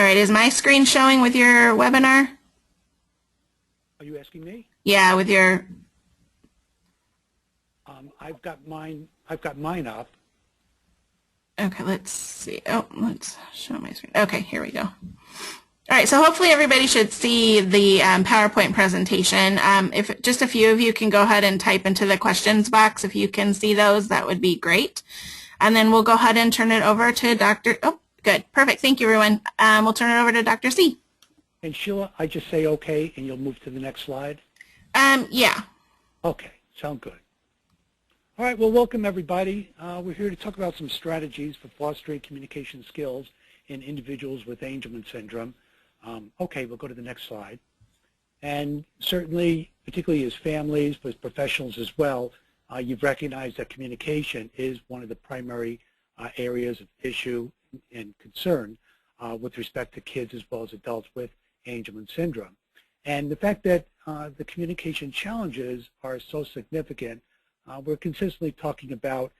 All right, is my screen showing with your webinar? Are you asking me? Yeah, with your... I've got mine up. Okay, let's see. Oh, let's show my screen. Okay, here we go. All right, so hopefully everybody should see the PowerPoint presentation. If just a few of you can go ahead and type into the questions box, if you can see those, that would be great. And then we'll go ahead and turn it over to Dr. Oh, good. Perfect. Thank you, everyone. We'll turn it over to Dr. C. And Sheila, I just say okay, and you'll move to the next slide? Yeah. Okay, sound good. All right, well, welcome, everybody. We're here to talk about some strategies for fostering communication skills in individuals with Angelman syndrome. Okay, we'll go to the next slide. And certainly, particularly as families, but as professionals as well, you've recognized that communication is one of the primary areas of issue and concern with respect to kids as well as adults with Angelman syndrome. And the fact that the communication challenges are so significant, we're consistently talking about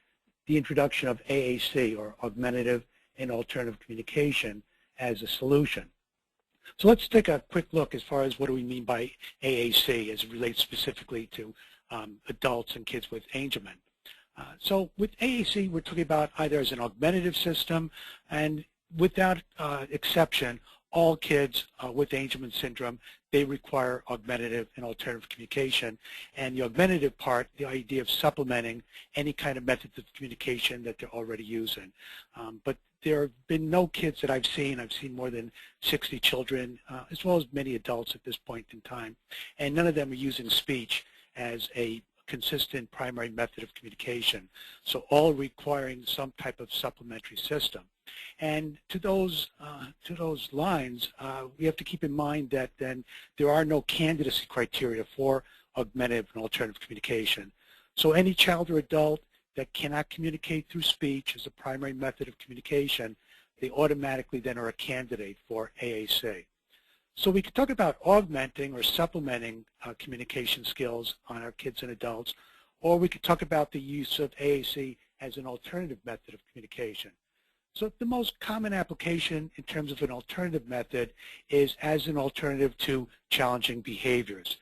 the introduction of AAC, or Augmentative and Alternative Communication, as a solution. So let's take a quick look as far as what do we mean by AAC as it relates specifically to adults and kids with Angelman. So with AAC, we're talking about either as an augmentative system, and without exception, all kids with Angelman syndrome, they require augmentative and alternative communication. And the augmentative part, the idea of supplementing any kind of methods of communication that they're already using. But there have been no kids that I've seen more than 60 children, as well as many adults at this point in time, and none of them are using speech as a consistent primary method of communication. So all requiring some type of supplementary system. And to those lines, we have to keep in mind that then there are no candidacy criteria for augmentative and alternative communication. So any child or adult that cannot communicate through speech as a primary method of communication, they automatically then are a candidate for AAC. So we could talk about augmenting or supplementing communication skills on our kids and adults, or we could talk about the use of AAC as an alternative method of communication. So the most common application in terms of an alternative method is as an alternative to challenging behaviors.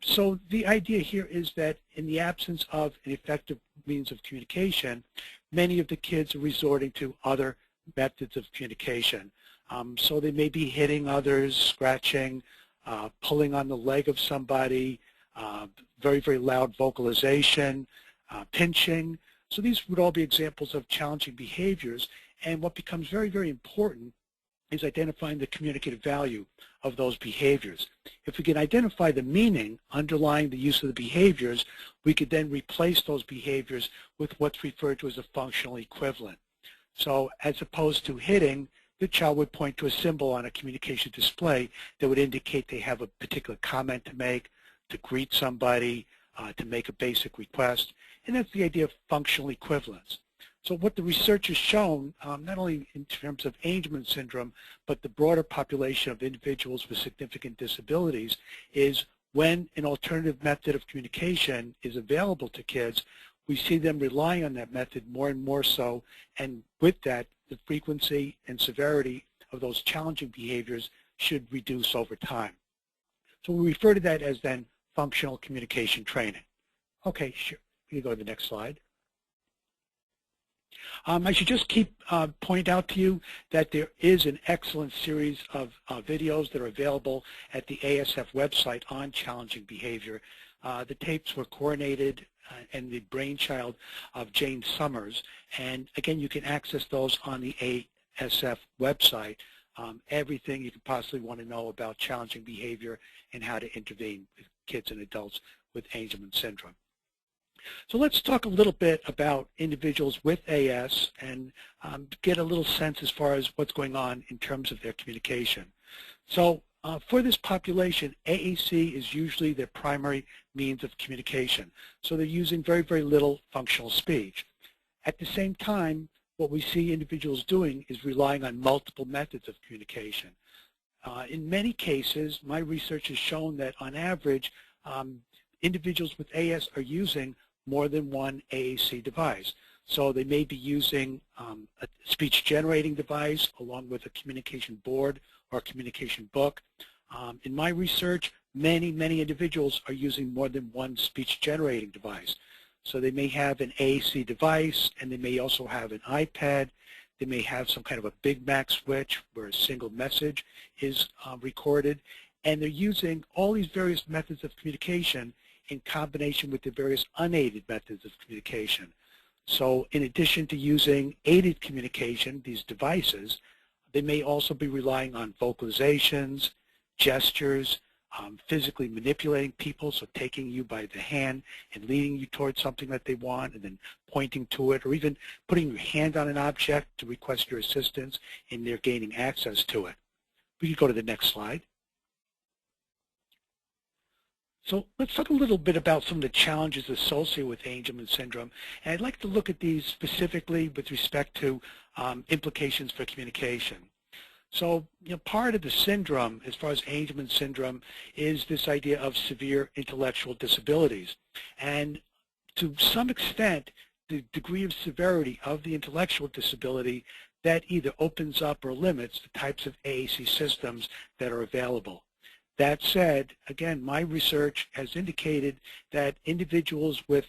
So the idea here is that in the absence of an effective means of communication, many of the kids are resorting to other methods of communication. So they may be hitting others, scratching, pulling on the leg of somebody, very, very loud vocalization, pinching. So these would all be examples of challenging behaviors. And what becomes very, very important is identifying the communicative value of those behaviors. If we can identify the meaning underlying the use of the behaviors, we could then replace those behaviors with what's referred to as a functional equivalent. So as opposed to hitting, the child would point to a symbol on a communication display that would indicate they have a particular comment to make, to greet somebody, to make a basic request. And that's the idea of functional equivalence. So what the research has shown, not only in terms of Angelman syndrome, but the broader population of individuals with significant disabilities, is when an alternative method of communication is available to kids, we see them relying on that method more and more so, and with that, the frequency and severity of those challenging behaviors should reduce over time. So we refer to that as then functional communication training. Okay, sure. You can go to the next slide. I should just point out to you that there is an excellent series of videos that are available at the ASF website on challenging behavior. The tapes were coordinated and the brainchild of Jane Summers, and again, you can access those on the ASF website. Everything you could possibly want to know about challenging behavior and how to intervene with kids and adults with Angelman syndrome. So let's talk a little bit about individuals with AS and get a little sense as far as what's going on in terms of their communication. So for this population, AAC is usually their primary means of communication. So they're using very, very little functional speech. At the same time, what we see individuals doing is relying on multiple methods of communication. In many cases, my research has shown that on average, individuals with AS are using more than one AAC device. So they may be using a speech-generating device along with a communication board or a communication book. In my research, many individuals are using more than one speech-generating device. So they may have an AAC device, and they may also have an iPad. They may have some kind of a Big Mac switch where a single message is recorded. And they're using all these various methods of communication in combination with the various unaided methods of communication. So in addition to using aided communication, these devices, they may also be relying on vocalizations, gestures, physically manipulating people, so taking you by the hand and leading you towards something that they want and then pointing to it, or even putting your hand on an object to request your assistance in their gaining access to it. We can go to the next slide. So let's talk a little bit about some of the challenges associated with Angelman syndrome. And I'd like to look at these specifically with respect to implications for communication. So, part of the syndrome, as far as Angelman syndrome, is this idea of severe intellectual disabilities. And to some extent, the degree of severity of the intellectual disability that either opens up or limits the types of AAC systems that are available. That said, again, my research has indicated that individuals with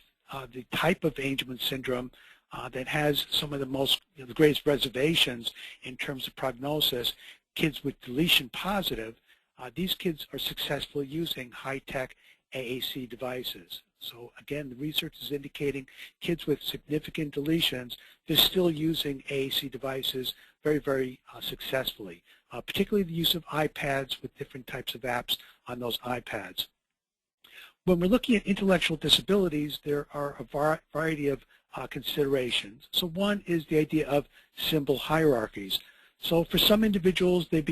the type of Angelman syndrome that has some of the most, the greatest reservations in terms of prognosis, kids with deletion positive, these kids are successfully using high-tech AAC devices. So again, the research is indicating kids with significant deletions, they're still using AAC devices very successfully, particularly the use of iPads with different types of apps on those iPads. When we're looking at intellectual disabilities, there are a variety of considerations. So one is the idea of symbol hierarchies. So for some individuals, they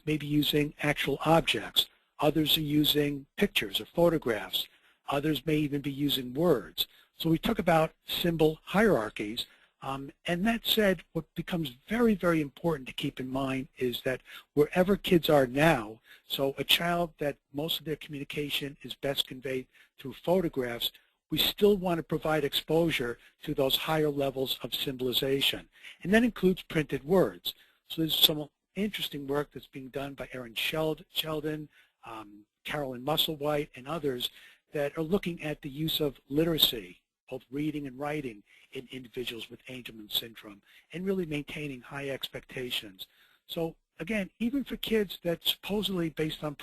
may be using actual objects. Others are using pictures or photographs. Others may even be using words. So we talk about symbol hierarchies. And that said, what becomes very important to keep in mind is that wherever kids are now, so a child that most of their communication is best conveyed through photographs, we still want to provide exposure to those higher levels of symbolization. And that includes printed words. So there's some interesting work that's being done by Erin Sheldon, Carolyn Musselwhite, and others that are looking at the use of literacy, both reading and writing, in individuals with Angelman syndrome, and really maintaining high expectations. So again, even for kids that supposedly, based on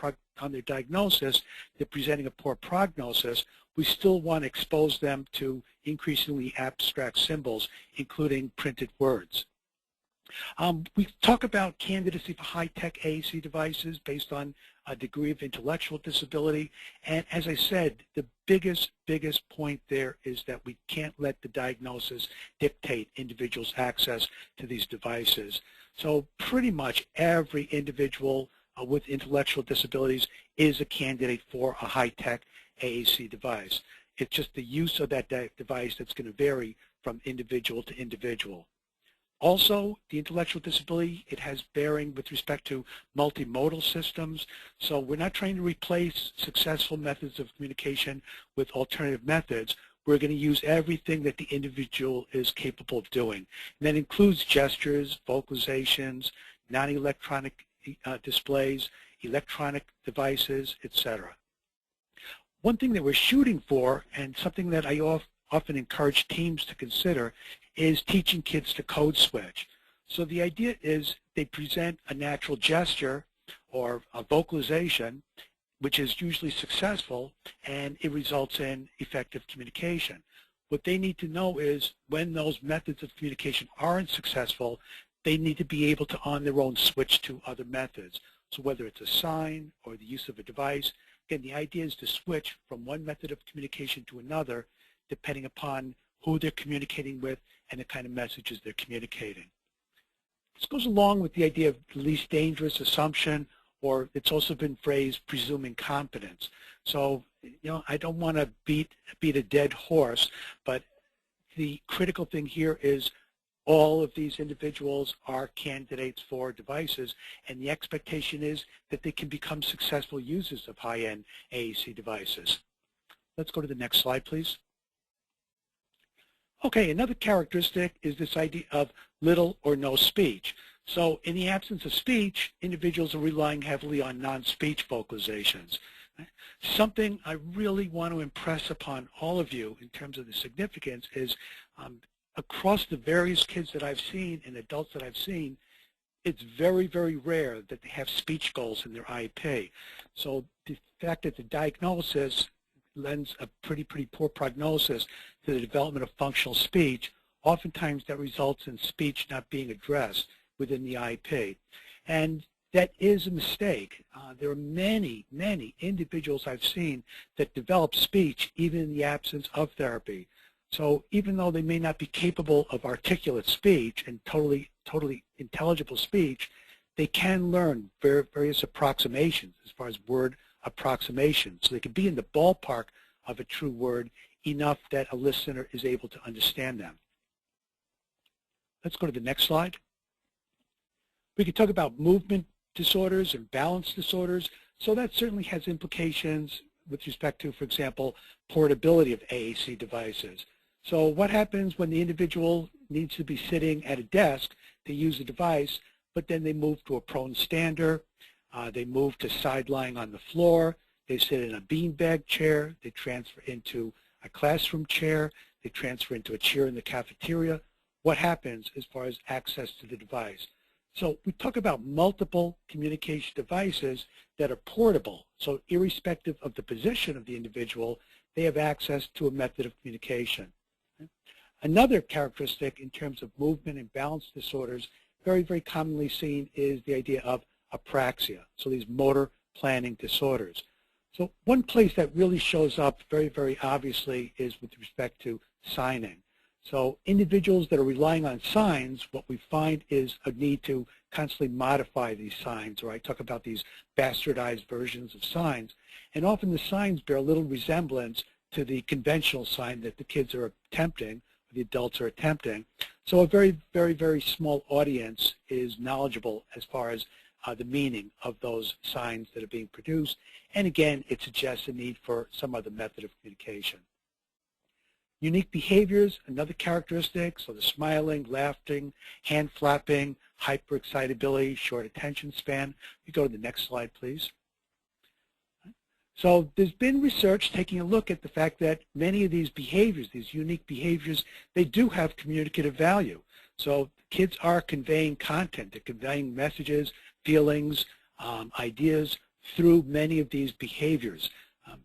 their diagnosis, they're presenting a poor prognosis, we still want to expose them to increasingly abstract symbols, including printed words. We talk about candidacy for high-tech AAC devices based on a degree of intellectual disability. And as I said, the biggest point there is that we can't let the diagnosis dictate individuals' access to these devices. So pretty much every individual with intellectual disabilities is a candidate for a high-tech AAC device. It's just the use of that device that's going to vary from individual to individual. Also, the intellectual disability, it has bearing with respect to multimodal systems. So we're not trying to replace successful methods of communication with alternative methods. We're going to use everything that the individual is capable of doing. And that includes gestures, vocalizations, non-electronic displays, electronic devices, etc. One thing that we're shooting for, and something that I often encourage teams to consider, is teaching kids to code switch. So the idea is they present a natural gesture or a vocalization, which is usually successful, and it results in effective communication. What they need to know is when those methods of communication aren't successful, they need to be able to on their own switch to other methods. So whether it's a sign or the use of a device, again, the idea is to switch from one method of communication to another depending upon who they're communicating with and the kind of messages they're communicating. This goes along with the idea of the least dangerous assumption, or it's also been phrased presuming competence. So, I don't want to beat a dead horse, but the critical thing here is all of these individuals are candidates for devices, and the expectation is that they can become successful users of high-end AAC devices. Let's go to the next slide, please. Okay, another characteristic is this idea of little or no speech. So in the absence of speech, individuals are relying heavily on non-speech vocalizations. Something I really want to impress upon all of you in terms of the significance is across the various kids that I've seen and adults that I've seen, it's very, very rare that they have speech goals in their IEP. So the fact that the diagnosis lends a pretty poor prognosis to the development of functional speech, oftentimes that results in speech not being addressed within the IEP. And that is a mistake. There are many individuals I've seen that develop speech even in the absence of therapy. So even though they may not be capable of articulate speech and totally intelligible speech, they can learn various approximations as far as word approximations. So they can be in the ballpark of a true word enough that a listener is able to understand them. Let's go to the next slide. We can talk about movement disorders and balance disorders. So that certainly has implications with respect to, for example, portability of AAC devices. So what happens when the individual needs to be sitting at a desk to use a device, but then they move to a prone stander, they move to side lying on the floor, they sit in a beanbag chair, they transfer into a classroom chair, they transfer into a chair in the cafeteria. What happens as far as access to the device? So we talk about multiple communication devices that are portable. So irrespective of the position of the individual, they have access to a method of communication. Another characteristic in terms of movement and balance disorders, very commonly seen, is the idea of apraxia. So these motor planning disorders. So one place that really shows up very obviously is with respect to signing. So individuals that are relying on signs, what we find is a need to constantly modify these signs, or I talk about these bastardized versions of signs. And often the signs bear little resemblance to the conventional sign that the kids are attempting, or the adults are attempting. So a very small audience is knowledgeable as far as the meaning of those signs that are being produced. And again, it suggests a need for some other method of communication. Unique behaviors, another characteristic, so the smiling, laughing, hand flapping, hyperexcitability, short attention span. You go to the next slide, please. So there's been research taking a look at the fact that many of these behaviors, these unique behaviors, they do have communicative value. So kids are conveying content, they're conveying messages, feelings, ideas through many of these behaviors.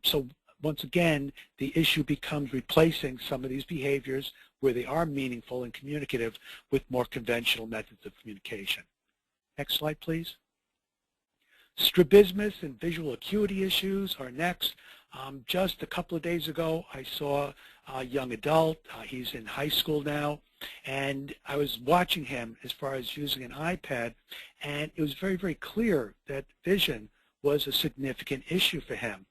So once again, the issue becomes replacing some of these behaviors where they are meaningful and communicative with more conventional methods of communication. Next slide, please. Strabismus and visual acuity issues are next. Just a couple of days ago, I saw a young adult. He's in high school now, and I was watching him as far as using an iPad, and it was very clear that vision was a significant issue for him.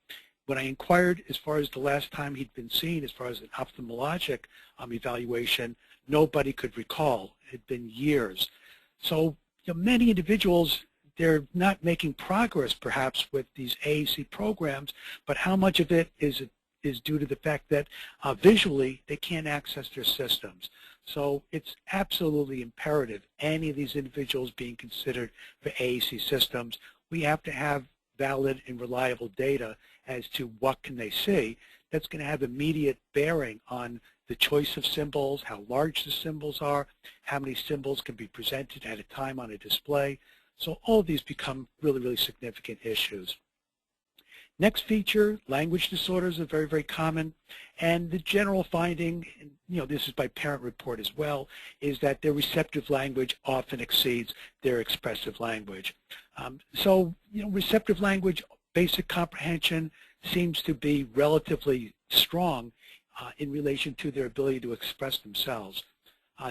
When I inquired as far as the last time he'd been seen as far as an ophthalmologic evaluation, nobody could recall. It had been years. So many individuals, they're not making progress perhaps with these AAC programs, but how much of it is due to the fact that visually they can't access their systems. So it's absolutely imperative, any of these individuals being considered for AAC systems, we have to have valid and reliable data as to what can they see. That's going to have immediate bearing on the choice of symbols, how large the symbols are, how many symbols can be presented at a time on a display. So all of these become really significant issues. Next feature, language disorders are very common, and the general finding, and, this is by parent report as well, is that their receptive language often exceeds their expressive language. So receptive language, basic comprehension seems to be relatively strong in relation to their ability to express themselves.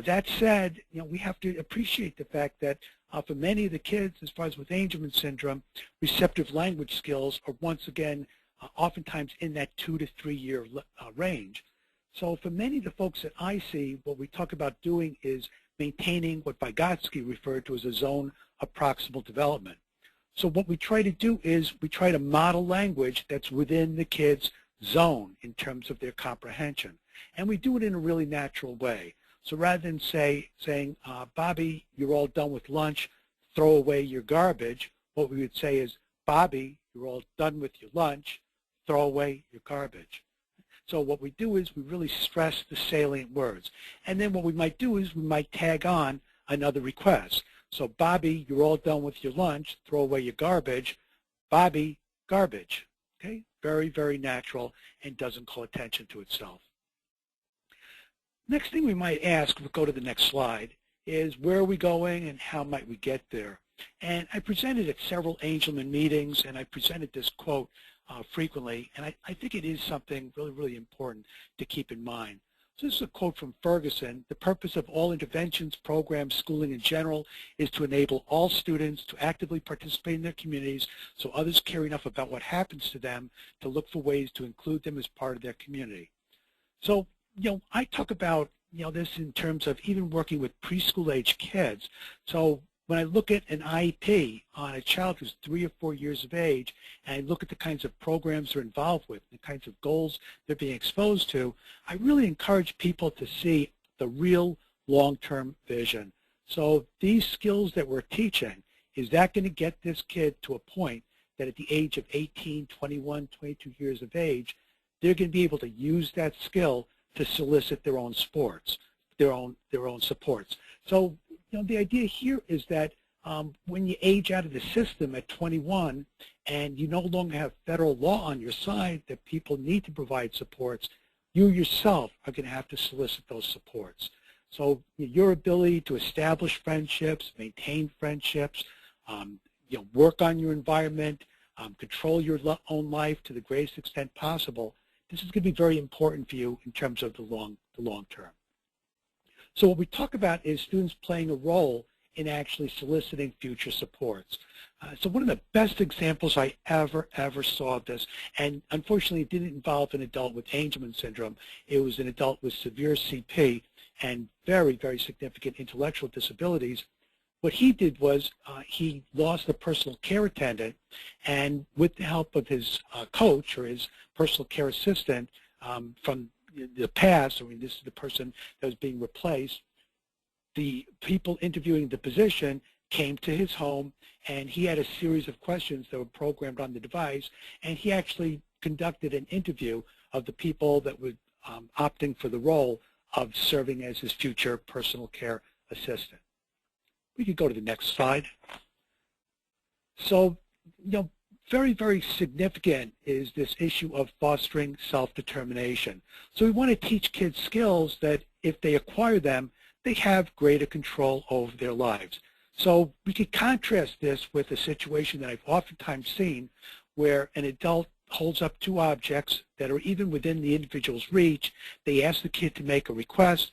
That said, we have to appreciate the fact that for many of the kids, as far as with Angelman syndrome, receptive language skills are once again oftentimes in that 2 to 3 year range. So for many of the folks that I see, what we talk about doing is maintaining what Vygotsky referred to as a zone of proximal development. So what we try to do is we try to model language that's within the kid's zone in terms of their comprehension. And we do it in a really natural way. So rather than saying, Bobby, you're all done with lunch, throw away your garbage, what we would say is, Bobby, you're all done with your lunch, throw away your garbage. So what we do is we really stress the salient words. And then what we might do is we might tag on another request. So Bobby, you're all done with your lunch, throw away your garbage. Bobby, garbage. Okay, very, very natural and doesn't call attention to itself. Next thing we might ask, we'll go to the next slide, is where are we going and how might we get there? And I presented at several Angelman meetings, and I presented this quote frequently, and I think it is something really, really important to keep in mind. So this is a quote from Ferguson: "The purpose of all interventions, programs, schooling in general is to enable all students to actively participate in their communities so others care enough about what happens to them to look for ways to include them as part of their community." So, I talk about, this in terms of even working with preschool age kids. So when I look at an IEP on a child who's 3 or 4 years of age, and I look at the kinds of programs they're involved with, the kinds of goals they're being exposed to, I really encourage people to see the real long-term vision. So these skills that we're teaching, is that going to get this kid to a point that at the age of 18, 21, 22 years of age, they're going to be able to use that skill to solicit their own sports, their own supports. So, the idea here is that when you age out of the system at 21 and you no longer have federal law on your side that people need to provide supports, you yourself are going to have to solicit those supports. So your ability to establish friendships, maintain friendships, work on your environment, control your own life to the greatest extent possible, this is going to be very important for you in terms of the long term. So what we talk about is students playing a role in actually soliciting future supports. So one of the best examples I ever saw of this, and unfortunately it didn't involve an adult with Angelman syndrome, it was an adult with severe CP and very, very significant intellectual disabilities. What he did was he lost a personal care attendant, and with the help of his coach or his personal care assistant from the past, this is the person that was being replaced, the people interviewing the position came to his home, and he had a series of questions that were programmed on the device, and he actually conducted an interview of the people that were opting for the role of serving as his future personal care assistant. We could go to the next slide. So, very, very significant is this issue of fostering self-determination. So we want to teach kids skills that if they acquire them, they have greater control over their lives. So we could contrast this with a situation that I've oftentimes seen where an adult holds up two objects that are even within the individual's reach. They ask the kid to make a request.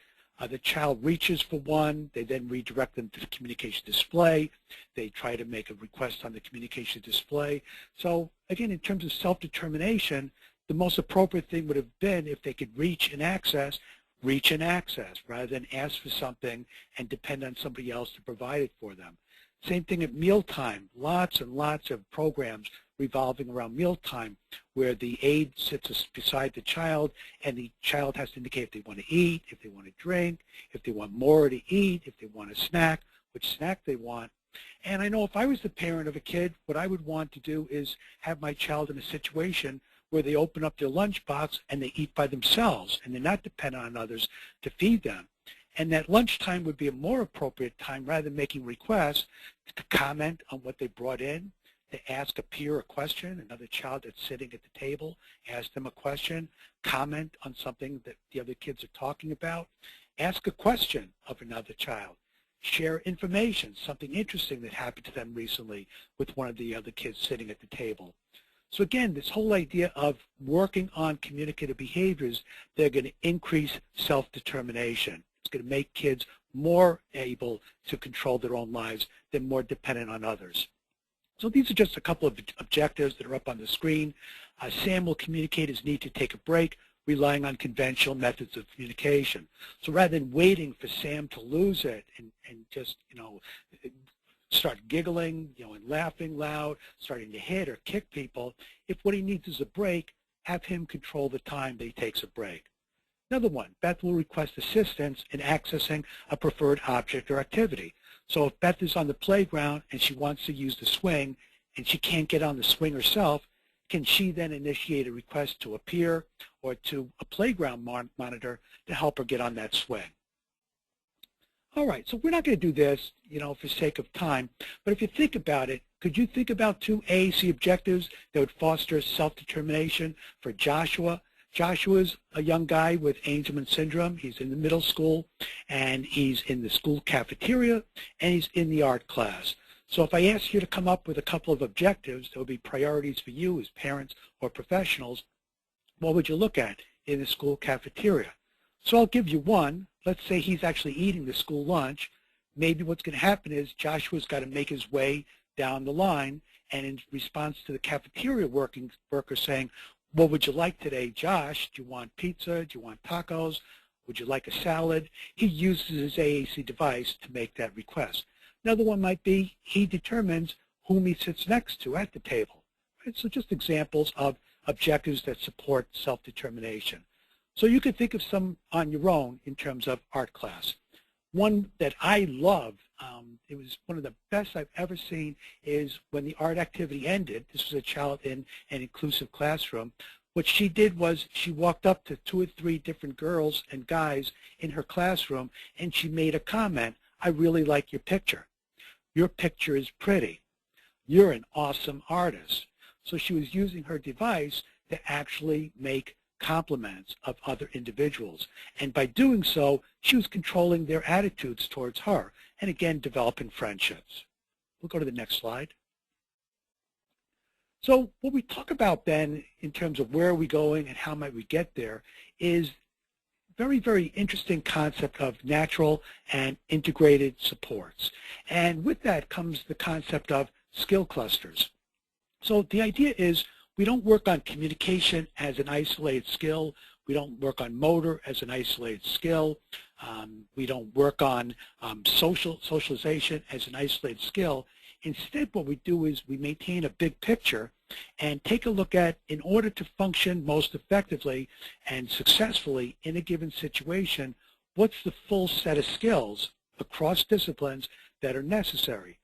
The child reaches for one. They then redirect them to the communication display. They try to make a request on the communication display. So again, in terms of self-determination, the most appropriate thing would have been if they could reach and access rather than ask for something and depend on somebody else to provide it for them. Same thing at mealtime. Lots and lots of programs revolving around mealtime where the aide sits beside the child and the child has to indicate if they want to eat, if they want to drink, if they want more to eat, if they want a snack, which snack they want. And I know if I was the parent of a kid, what I would want to do is have my child in a situation where they open up their lunchbox and they eat by themselves and they're not dependent on others to feed them. And that lunchtime would be a more appropriate time rather than making requests to comment on what they brought in, to ask a peer a question, another child that's sitting at the table, ask them a question, comment on something that the other kids are talking about, ask a question of another child, share information, something interesting that happened to them recently with one of the other kids sitting at the table. So again, this whole idea of working on communicative behaviors, they're going to increase self-determination. It's going to make kids more able to control their own lives. They're more dependent on others. So these are just a couple of objectives that are up on the screen. Sam will communicate his need to take a break, relying on conventional methods of communication. So rather than waiting for Sam to lose it and just, start giggling, and laughing loud, starting to hit or kick people, if what he needs is a break, have him control the time that he takes a break. Another one, Beth will request assistance in accessing a preferred object or activity. So if Beth is on the playground and she wants to use the swing and she can't get on the swing herself, can she then initiate a request to a peer or to a playground monitor to help her get on that swing? All right, so we're not going to do this, for sake of time, but if you think about it, could you think about 2 AAC objectives that would foster self-determination for Joshua? Joshua's a young guy with Angelman syndrome. He's in the middle school, and he's in the school cafeteria, and he's in the art class. So if I ask you to come up with a couple of objectives that would be priorities for you as parents or professionals, what would you look at in the school cafeteria? So I'll give you one. Let's say he's actually eating the school lunch. Maybe what's going to happen is Joshua's got to make his way down the line, and in response to the cafeteria worker saying, what would you like today, Josh? Do you want pizza? Do you want tacos? Would you like a salad? He uses his AAC device to make that request. Another one might be he determines whom he sits next to at the table. Right? So just examples of objectives that support self-determination. So you could think of some on your own in terms of art class. One that I love, it was one of the best I've ever seen, is when the art activity ended. This was a child in an inclusive classroom. What she did was she walked up to 2 or 3 different girls and guys in her classroom, and she made a comment. I really like your picture. Your picture is pretty. You're an awesome artist. So she was using her device to actually make compliments of other individuals. And by doing so, she was controlling their attitudes towards her, and again, developing friendships. We'll go to the next slide. So what we talk about then in terms of where are we going and how might we get there is very, very interesting concept of natural and integrated supports. And with that comes the concept of skill clusters. So the idea is we don't work on communication as an isolated skill. We don't work on motor as an isolated skill. We don't work on socialization as an isolated skill. Instead, what we do is we maintain a big picture and take a look at, in order to function most effectively and successfully in a given situation, what's the full set of skills across disciplines that are necessary.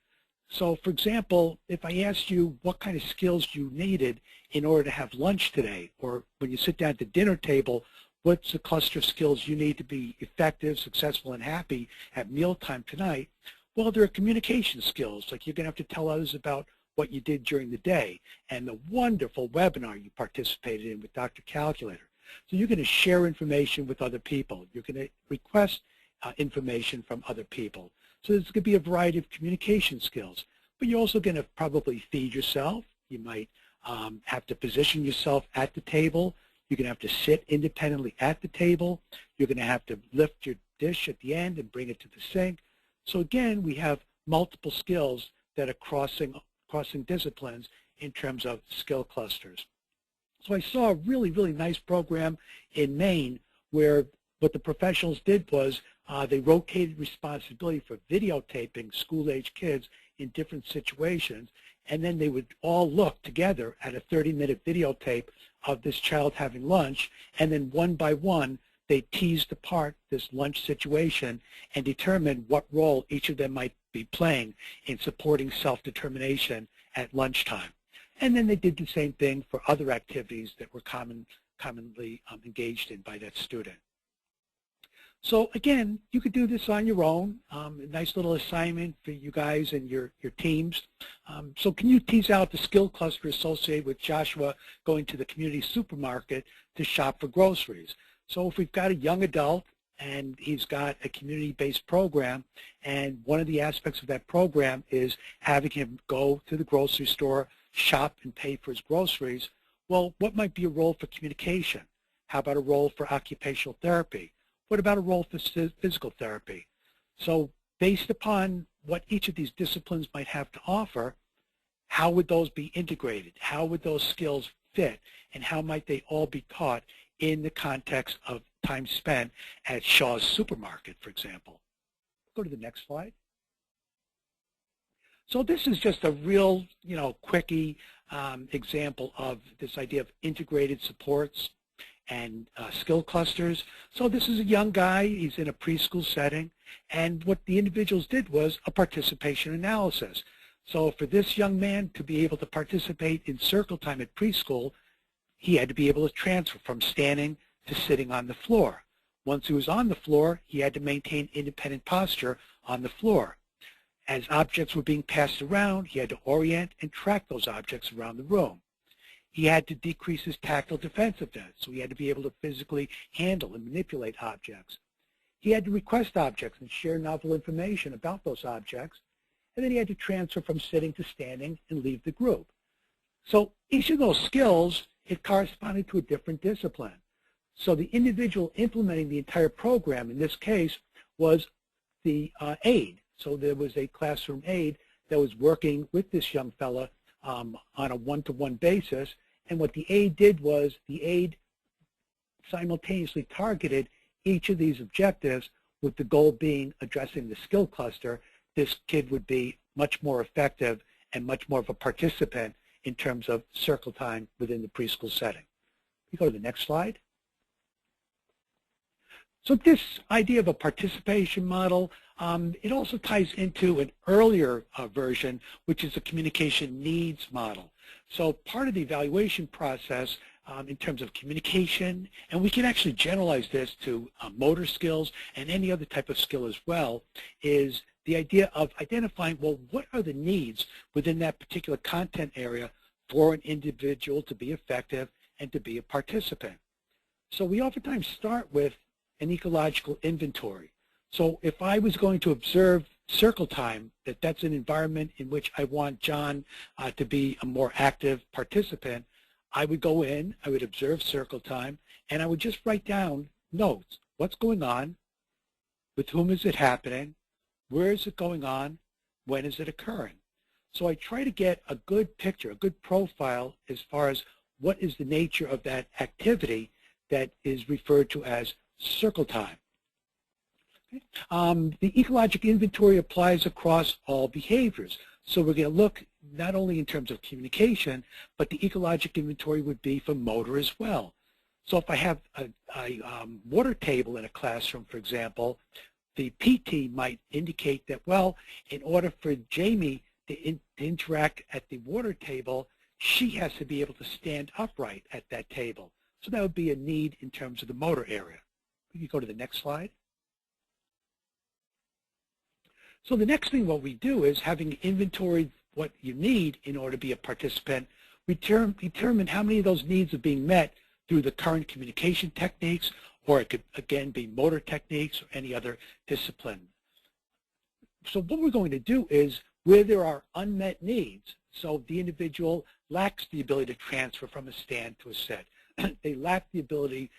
So, for example, if I asked you what kind of skills you needed in order to have lunch today, or when you sit down at the dinner table, what's the cluster of skills you need to be effective, successful, and happy at mealtime tonight? Well, there are communication skills, like you're going to have to tell others about what you did during the day and the wonderful webinar you participated in with Dr. Calculator. So you're going to share information with other people. You're going to request information from other people. So there's going to be a variety of communication skills. But you're also going to probably feed yourself. You might have to position yourself at the table. You're going to have to sit independently at the table. You're going to have to lift your dish at the end and bring it to the sink. So again, we have multiple skills that are crossing disciplines in terms of skill clusters. So I saw a really, really nice program in Maine where what the professionals did was they rotated responsibility for videotaping school-age kids in different situations, and then they would all look together at a 30-minute videotape of this child having lunch, and then one by one they teased apart this lunch situation and determined what role each of them might be playing in supporting self-determination at lunchtime. And then they did the same thing for other activities that were commonly engaged in by that student. So again, you could do this on your own. A nice little assignment for you guys and your teams. So can you tease out the skill cluster associated with Joshua going to the community supermarket to shop for groceries? So if we've got a young adult and he's got a community-based program, and one of the aspects of that program is having him go to the grocery store, shop and pay for his groceries, well, what might be a role for communication? How about a role for occupational therapy? What about a role for physical therapy? So based upon what each of these disciplines might have to offer, how would those be integrated? How would those skills fit? And how might they all be taught in the context of time spent at Shaw's supermarket, for example? Go to the next slide. So this is just a real, quickie example of this idea of integrated supports. and skill clusters. So this is a young guy. He's in a preschool setting. And what the individuals did was a participation analysis. So for this young man to be able to participate in circle time at preschool, he had to be able to transfer from standing to sitting on the floor. Once he was on the floor, he had to maintain independent posture on the floor. As objects were being passed around, he had to orient and track those objects around the room. He had to decrease his tactile defensiveness, so he had to be able to physically handle and manipulate objects. He had to request objects and share novel information about those objects, and then he had to transfer from sitting to standing and leave the group. So each of those skills, it corresponded to a different discipline. So the individual implementing the entire program, in this case, was the aide. So there was a classroom aide that was working with this young fella on a one-to-one basis. And what the aide did was the aide simultaneously targeted each of these objectives with the goal being addressing the skill cluster. This kid would be much more effective and much more of a participant in terms of circle time within the preschool setting. You go to the next slide. So this idea of a participation model, it also ties into an earlier version, which is a communication needs model. So part of the evaluation process in terms of communication, and we can actually generalize this to motor skills and any other type of skill as well, is the idea of identifying, well, what are the needs within that particular content area for an individual to be effective and to be a participant. So we oftentimes start with an ecological inventory. So if I was going to observe circle time, that's an environment in which I want John to be a more active participant, I would go in, I would observe circle time, and I would just write down notes. What's going on? With whom is it happening? Where is it going on? When is it occurring? So I try to get a good picture, a good profile as far as what is the nature of that activity that is referred to as circle time. Okay. The ecologic inventory applies across all behaviors. So we're going to look not only in terms of communication, but the ecologic inventory would be for motor as well. So if I have a water table in a classroom, for example, the PT might indicate that, well, in order for Jamie to interact at the water table, she has to be able to stand upright at that table. So that would be a need in terms of the motor area. You go to the next slide. So the next thing what we do is, having inventoried what you need in order to be a participant, we determine how many of those needs are being met through the current communication techniques, or it could again be motor techniques or any other discipline. So what we're going to do is, where there are unmet needs, so the individual lacks the ability to transfer from a stand to a sit, they lack the ability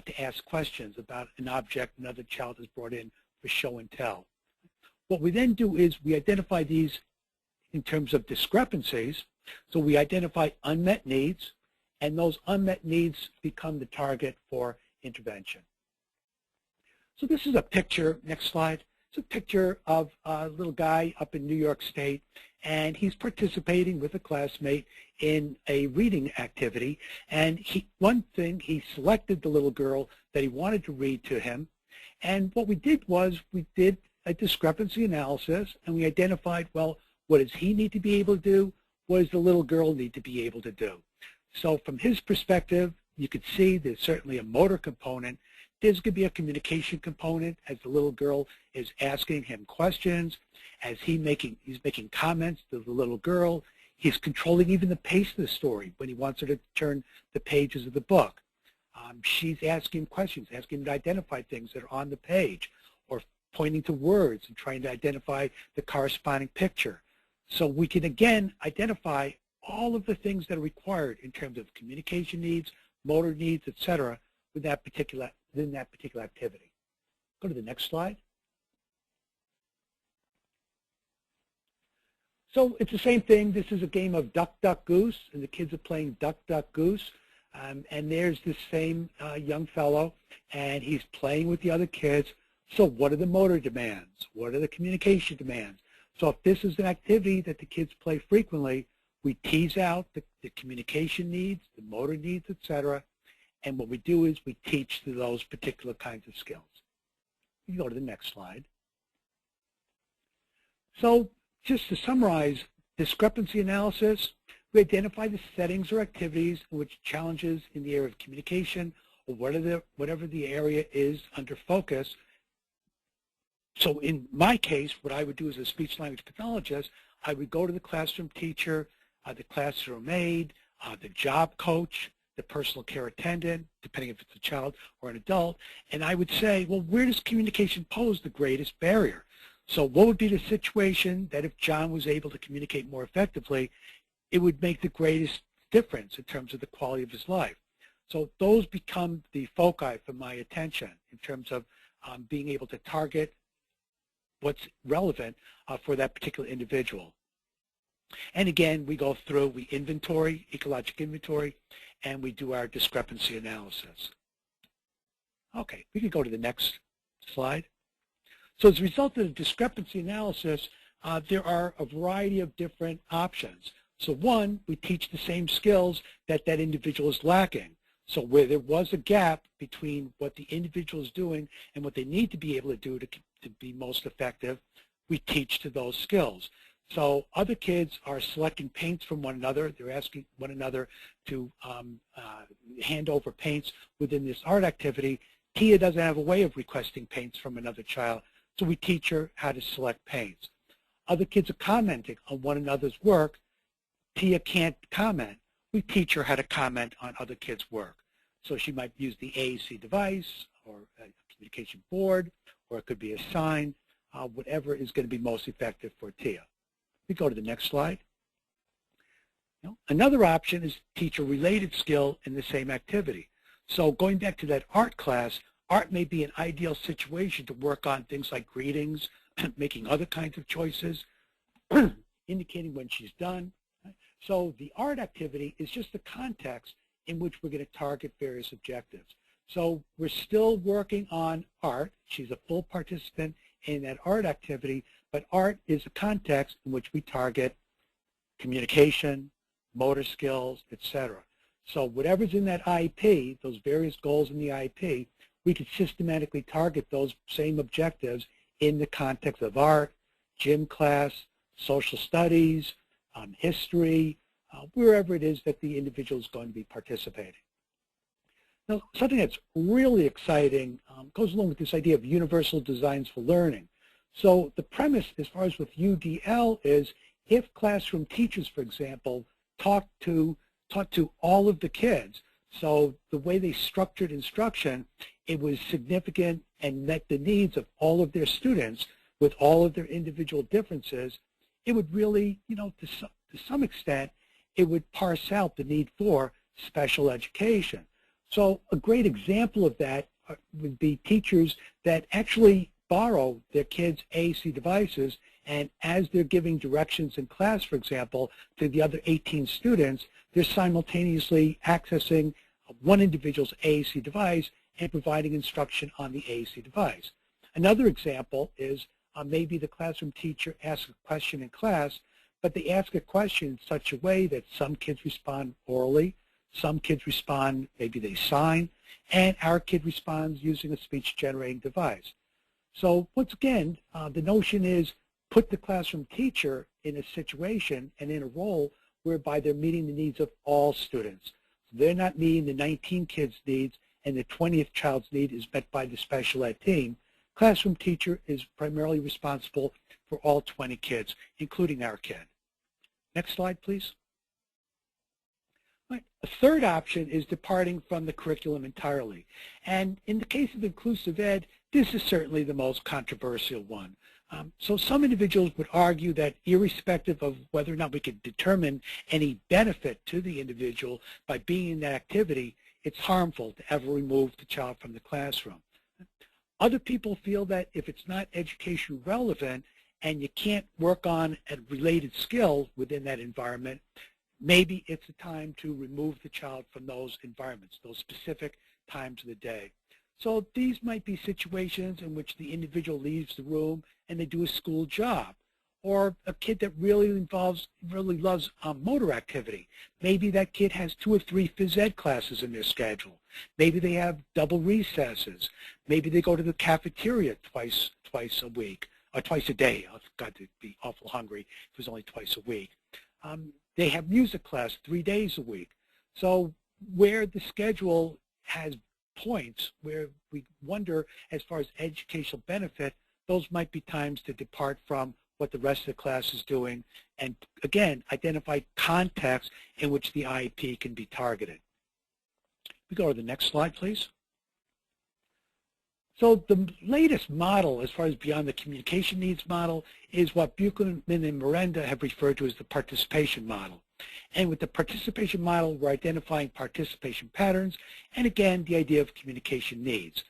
to ask questions about an object another child has brought in for show and tell. What we then do is we identify these in terms of discrepancies. So we identify unmet needs, and those unmet needs become the target for intervention. So this is a picture, next slide. It's a picture of a little guy up in New York State, and he's participating with a classmate in a reading activity. And one thing, he selected the little girl that he wanted to read to him. And what we did was we did a discrepancy analysis, and we identified, well, what does he need to be able to do? What does the little girl need to be able to do? So from his perspective, you could see there's certainly a motor component. There's going to be a communication component as the little girl is asking him questions, as he's making comments to the little girl. He's controlling even the pace of the story when he wants her to turn the pages of the book. She's asking questions, asking him to identify things that are on the page, or pointing to words and trying to identify the corresponding picture. So we can again identify all of the things that are required in terms of communication needs, motor needs, etc., within that particular activity. Go to the next slide. So it's the same thing. This is a game of duck, duck, goose, and the kids are playing duck, duck, goose. And there's this same young fellow, and he's playing with the other kids. So what are the motor demands? What are the communication demands? So if this is an activity that the kids play frequently, we tease out the communication needs, the motor needs, etc., And what we do is we teach to those particular kinds of skills. You can go to the next slide. So just to summarize, discrepancy analysis, we identify the settings or activities in which challenges in the area of communication or whatever the area is under focus. So in my case, what I would do as a speech language pathologist, I would go to the classroom teacher, the classroom aide, the job coach, the personal care attendant, depending if it's a child or an adult, and I would say, well, where does communication pose the greatest barrier? So what would be the situation that if John was able to communicate more effectively, it would make the greatest difference in terms of the quality of his life? So those become the foci for my attention in terms of being able to target what's relevant for that particular individual. And again, we go through, we inventory, ecologic inventory, and we do our discrepancy analysis. Okay, we can go to the next slide. So as a result of the discrepancy analysis, there are a variety of different options. So one, we teach the same skills that that individual is lacking. So where there was a gap between what the individual is doing and what they need to be able to do to be most effective, we teach to those skills. So other kids are selecting paints from one another. They're asking one another to hand over paints within this art activity. Tia doesn't have a way of requesting paints from another child, so we teach her how to select paints. Other kids are commenting on one another's work. Tia can't comment. We teach her how to comment on other kids' work. So she might use the AAC device or a communication board, or it could be a sign, whatever is going to be most effective for Tia. We go to the next slide. Another option is teach a related skill in the same activity. So going back to that art class, art may be an ideal situation to work on things like greetings, making other kinds of choices, indicating when she's done. So the art activity is just the context in which we're going to target various objectives. So we're still working on art. She's a full participant in that art activity, but art is a context in which we target communication, motor skills, etc. So whatever's in that IEP, those various goals in the IEP, we could systematically target those same objectives in the context of art, gym class, social studies, history, wherever it is that the individual is going to be participating. Now, something that's really exciting goes along with this idea of universal designs for learning. So the premise as far as with UDL is if classroom teachers, for example, taught to all of the kids, so the way they structured instruction, it was significant and met the needs of all of their students with all of their individual differences, it would really, to some extent, it would parse out the need for special education. So a great example of that would be teachers that actually borrow their kids' AAC devices, and as they're giving directions in class, for example, to the other 18 students, they're simultaneously accessing one individual's AAC device and providing instruction on the AAC device. Another example is maybe the classroom teacher asks a question in class, but they ask a question in such a way that some kids respond orally, some kids respond, maybe they sign, and our kid responds using a speech-generating device. So once again, the notion is put the classroom teacher in a situation and in a role whereby they're meeting the needs of all students. They're not meeting the 19 kids' needs and the 20th child's need is met by the special ed team. Classroom teacher is primarily responsible for all 20 kids, including our kid. Next slide, please. Right. A third option is departing from the curriculum entirely. And in the case of inclusive ed, this is certainly the most controversial one. So some individuals would argue that irrespective of whether or not we could determine any benefit to the individual by being in that activity, it's harmful to ever remove the child from the classroom. Other people feel that if it's not education relevant and you can't work on a related skill within that environment, maybe it's a time to remove the child from those environments, those specific times of the day. So these might be situations in which the individual leaves the room and they do a school job, or a kid that really loves motor activity. Maybe that kid has 2 or 3 phys ed classes in their schedule. Maybe they have double recesses. Maybe they go to the cafeteria twice a week, or twice a day. I've got to be awful hungry if it was only twice a week. They have music class 3 days a week. So where the schedule has points where we wonder as far as educational benefit, those might be times to depart from what the rest of the class is doing, and again, identify contexts in which the IEP can be targeted. We go to the next slide, please. So the latest model, as far as beyond the communication needs model, is what Buchanan and Miranda have referred to as the participation model. And with the participation model, we're identifying participation patterns, and again, the idea of communication needs.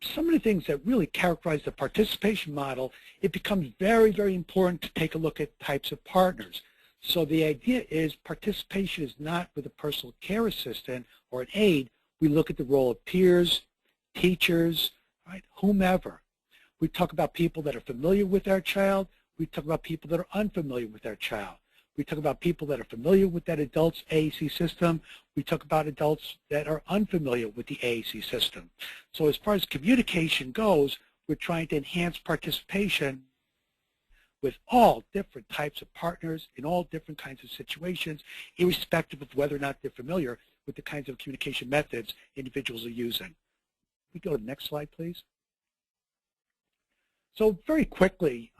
Some of the things that really characterize the participation model, it becomes very, very important to take a look at types of partners. So the idea is participation is not with a personal care assistant or an aide. We look at the role of peers, teachers, right, whomever. We talk about people that are familiar with our child. We talk about people that are unfamiliar with our child. We talk about people that are familiar with that adult's AAC system. We talk about adults that are unfamiliar with the AAC system. So as far as communication goes, we're trying to enhance participation with all different types of partners in all different kinds of situations, irrespective of whether or not they're familiar with the kinds of communication methods individuals are using. We go to the next slide, please. So very quickly,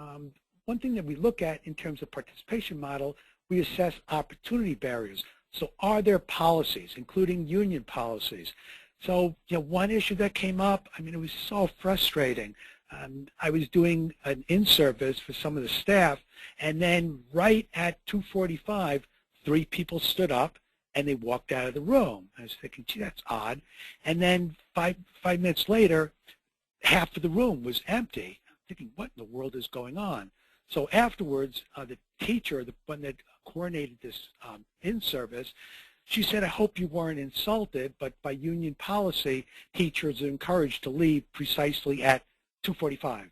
one thing that we look at in terms of participation model, we assess opportunity barriers. So are there policies, including union policies? So one issue that came up, I mean, it was so frustrating. I was doing an in-service for some of the staff, and then right at 2:45, 3 people stood up and they walked out of the room. I was thinking, gee, that's odd. And then five minutes later, half of the room was empty. I'm thinking, what in the world is going on? So afterwards, the teacher, the one that coordinated this in-service, she said, I hope you weren't insulted, but by union policy, teachers are encouraged to leave precisely at 2:45.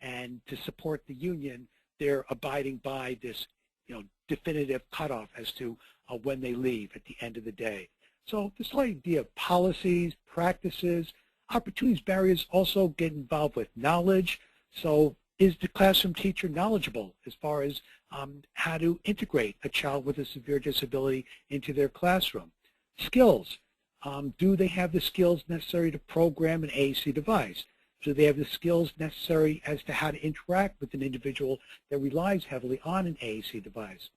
And to support the union, they're abiding by this definitive cutoff as to when they leave at the end of the day. So this whole idea of policies, practices, opportunities, barriers also get involved with knowledge. So is the classroom teacher knowledgeable as far as how to integrate a child with a severe disability into their classroom? Skills. Do they have the skills necessary to program an AAC device? Do they have the skills necessary as to how to interact with an individual that relies heavily on an AAC device?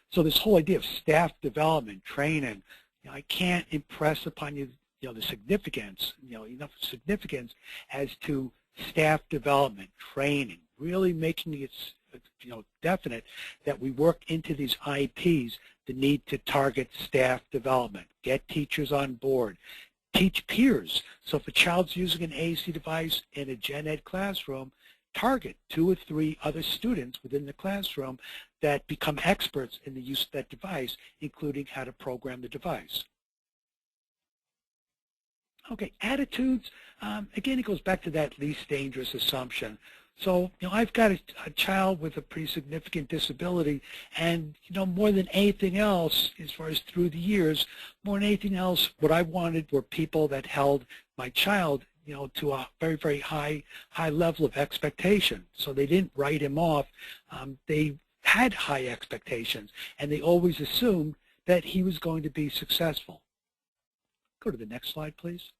So this whole idea of staff development, training, I can't impress upon you, the significance, enough significance as to staff development, training, really making it, definite that we work into these IEPs the need to target staff development, get teachers on board, teach peers. So if a child's using an AAC device in a gen ed classroom, target 2 or 3 other students within the classroom that become experts in the use of that device, including how to program the device. Okay, attitudes, again, it goes back to that least dangerous assumption. So, I've got a child with a pretty significant disability, and, more than anything else, as far as through the years, more than anything else, what I wanted were people that held my child, to a very, very high level of expectation. So they didn't write him off. They had high expectations, and they always assumed that he was going to be successful. Go to the next slide, please.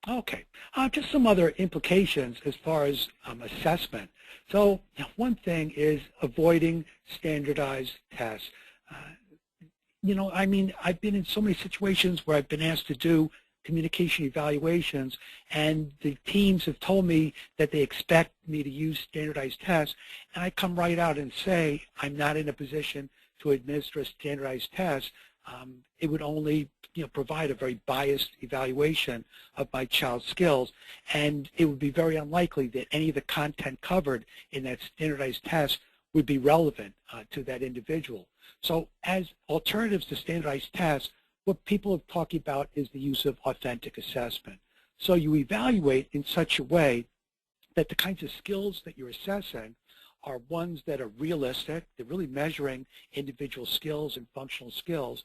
Okay, just some other implications as far as assessment. So one thing is avoiding standardized tests. I've been in so many situations where I've been asked to do communication evaluations, and the teams have told me that they expect me to use standardized tests, and I come right out and say I'm not in a position to administer a standardized test. It would only provide a very biased evaluation of my child's skills, and it would be very unlikely that any of the content covered in that standardized test would be relevant to that individual. So as alternatives to standardized tests, what people are talking about is the use of authentic assessment. So you evaluate in such a way that the kinds of skills that you're assessing are ones that are realistic. They're really measuring individual skills and functional skills.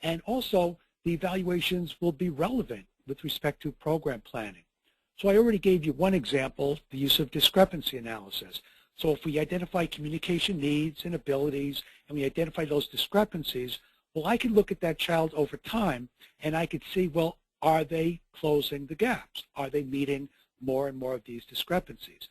And also, the evaluations will be relevant with respect to program planning. So I already gave you one example, the use of discrepancy analysis. So if we identify communication needs and abilities and we identify those discrepancies, well, I can look at that child over time and I could see, well, are they closing the gaps? Are they meeting more and more of these discrepancies?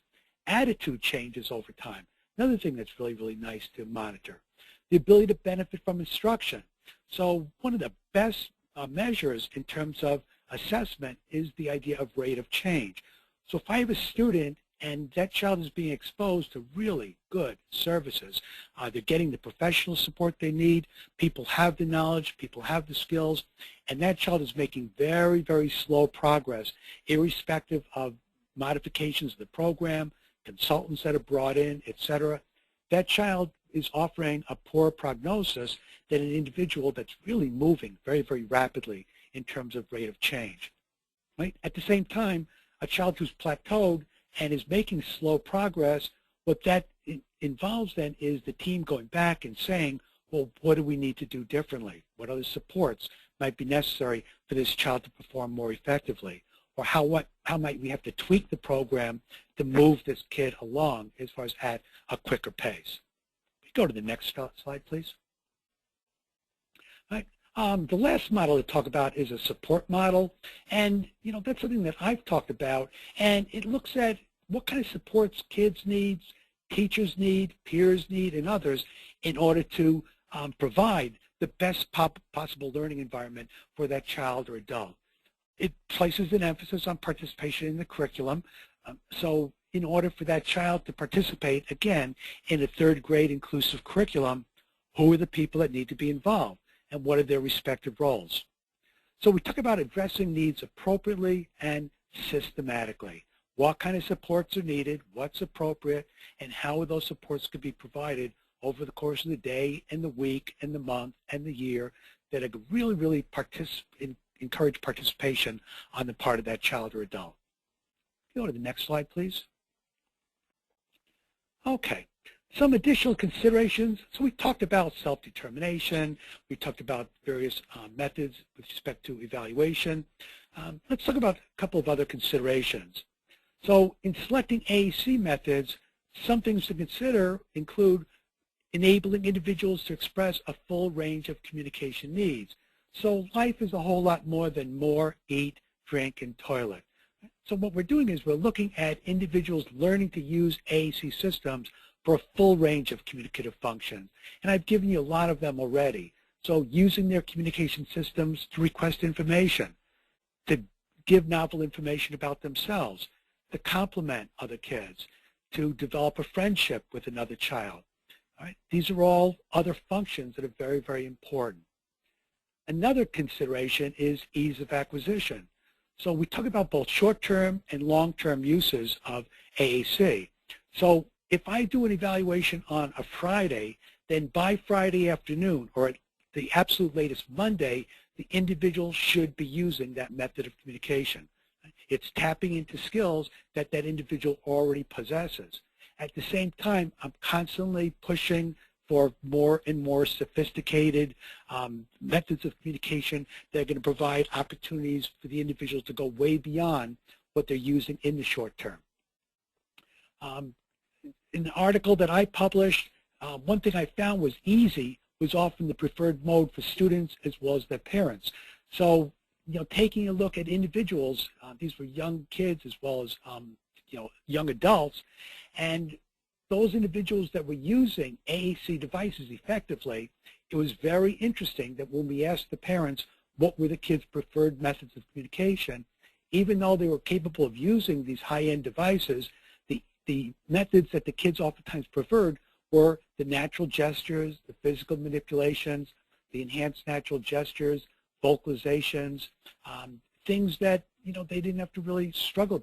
Attitude changes over time. Another thing that's really, really nice to monitor. The ability to benefit from instruction. So one of the best measures in terms of assessment is the idea of rate of change. So if I have a student and that child is being exposed to really good services, they're getting the professional support they need, people have the knowledge, people have the skills, and that child is making very, very slow progress, irrespective of modifications of the program, consultants that are brought in, etc. That child is offering a poor prognosis than an individual that's really moving very, very rapidly in terms of rate of change. Right? At the same time, a child who's plateaued and is making slow progress, what that involves then is the team going back and saying, well, what do we need to do differently? What other supports might be necessary for this child to perform more effectively? Or how might we have to tweak the program to move this kid along as far as at a quicker pace? We go to the next slide, please. Right. The last model to talk about is a support model, and that's something that I've talked about, and it looks at what kind of supports kids need, teachers need, peers need, and others in order to provide the best possible learning environment for that child or adult. It places an emphasis on participation in the curriculum. So in order for that child to participate, again, in a third grade inclusive curriculum, who are the people that need to be involved and what are their respective roles? So we talk about addressing needs appropriately and systematically. What kind of supports are needed, what's appropriate, and how those supports could be provided over the course of the day and the week and the month and the year that could really, really encourage participation on the part of that child or adult. Go to the next slide, please. Okay, some additional considerations. So we talked about self-determination. We talked about various methods with respect to evaluation. Let's talk about a couple of other considerations. So in selecting AAC methods, some things to consider include enabling individuals to express a full range of communication needs. So life is a whole lot more than more, eat, drink, and toilet. So what we're doing is we're looking at individuals learning to use AAC systems for a full range of communicative functions. And I've given you a lot of them already. So using their communication systems to request information, to give novel information about themselves, to compliment other kids, to develop a friendship with another child. All right? These are all other functions that are very, very important. Another consideration is ease of acquisition. So we talk about both short-term and long-term uses of AAC. So if I do an evaluation on a Friday, then by Friday afternoon, or at the absolute latest Monday, the individual should be using that method of communication. It's tapping into skills that that individual already possesses. At the same time, I'm constantly pushing for more and more sophisticated methods of communication that are going to provide opportunities for the individuals to go way beyond what they're using in the short term. In the article that I published, one thing I found was easy was often the preferred mode for students as well as their parents. So, taking a look at individuals, these were young kids as well as, young adults, and those individuals that were using AAC devices effectively, it was very interesting that when we asked the parents what were the kids' preferred methods of communication, even though they were capable of using these high-end devices, the methods that the kids oftentimes preferred were the natural gestures, the physical manipulations, the enhanced natural gestures, vocalizations, things that they didn't have to really struggle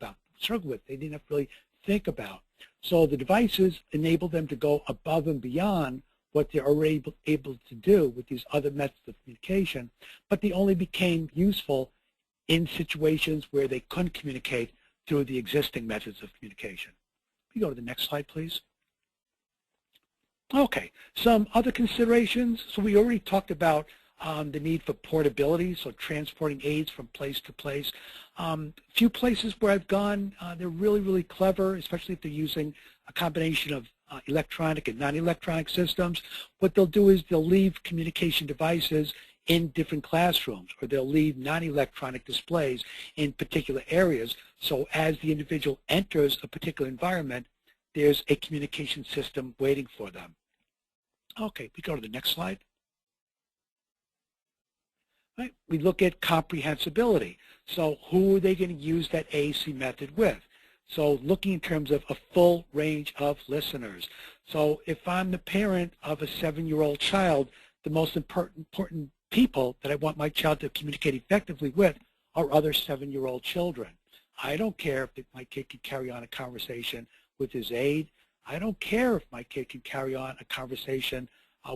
with. They didn't have to really think about. So the devices enable them to go above and beyond what they're already able to do with these other methods of communication, but they only became useful in situations where they couldn't communicate through the existing methods of communication. We go to the next slide, please. Okay, some other considerations. So we already talked about the need for portability, so transporting aids from place to place. Few places where I've gone, they're really, really clever, especially if they're using a combination of electronic and non-electronic systems. What they'll do is they'll leave communication devices in different classrooms, or they'll leave non-electronic displays in particular areas. So as the individual enters a particular environment, there's a communication system waiting for them. Okay, we go to the next slide. Right, we look at comprehensibility. So who are they going to use that AAC method with? So looking in terms of a full range of listeners. So if I'm the parent of a 7-year-old child, the most important people that I want my child to communicate effectively with are other 7-year-old children. I don't care if my kid can carry on a conversation with his aide. I don't care if my kid can carry on a conversation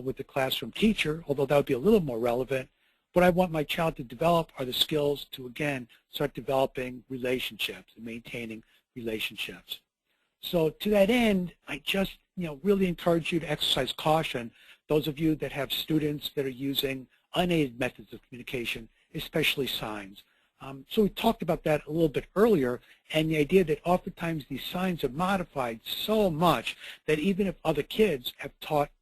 with the classroom teacher, although that would be a little more relevant. What I want my child to develop are the skills to, again, start developing relationships and maintaining relationships. So to that end, I just really encourage you to exercise caution, those of you that have students that are using unaided methods of communication, especially signs. So we talked about that a little bit earlier, and the idea that oftentimes these signs are modified so much that even if other kids have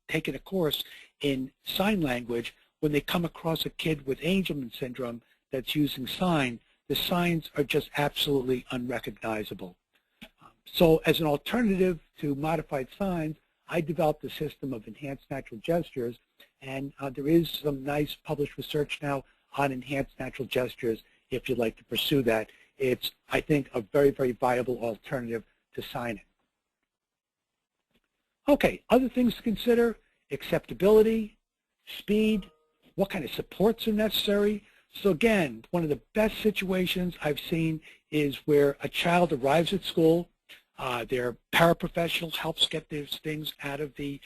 taken a course in sign language, when they come across a kid with Angelman syndrome that's using sign, the signs are just absolutely unrecognizable. So as an alternative to modified signs, I developed a system of enhanced natural gestures, and there is some nice published research now on enhanced natural gestures if you'd like to pursue that. It's, I think, a very, very viable alternative to signing. Okay, other things to consider: acceptability, speed, what kind of supports are necessary. So again, one of the best situations I've seen is where a child arrives at school, their paraprofessional helps get these things out of the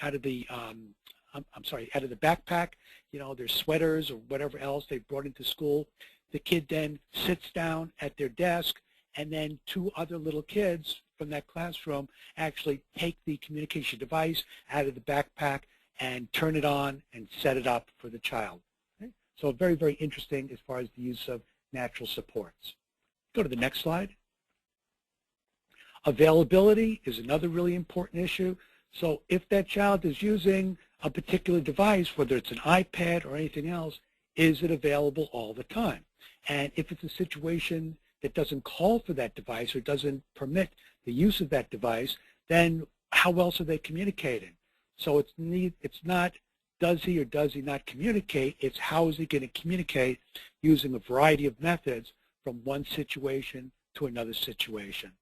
backpack, their sweaters or whatever else they brought into school. The kid then sits down at their desk, and then 2 other little kids from that classroom actually take the communication device out of the backpack and turn it on and set it up for the child. Okay? So very, very interesting as far as the use of natural supports. Go to the next slide. Availability is another really important issue. So if that child is using a particular device, whether it's an iPad or anything else, is it available all the time? And if it's a situation that doesn't call for that device or doesn't permit the use of that device, then how else are they communicating? So it's not does he or does he not communicate, it's how is he going to communicate using a variety of methods from one situation to another situation.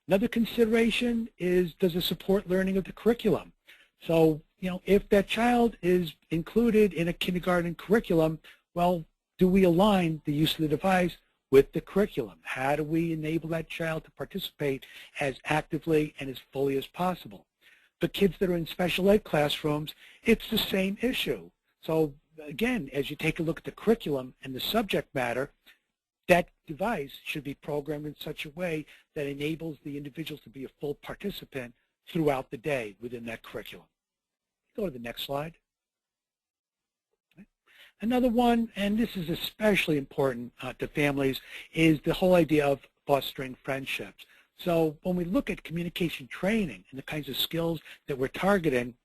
Another consideration is, does it support learning of the curriculum? So, if that child is included in a kindergarten curriculum, well, do we align the use of the device with the curriculum? How do we enable that child to participate as actively and as fully as possible? For kids that are in special ed classrooms, it's the same issue. So again, as you take a look at the curriculum and the subject matter, that device should be programmed in such a way that enables the individuals to be a full participant throughout the day within that curriculum. Go to the next slide. Okay. Another one, and this is especially important to families, is the whole idea of fostering friendships. So when we look at communication training and the kinds of skills that we're targeting,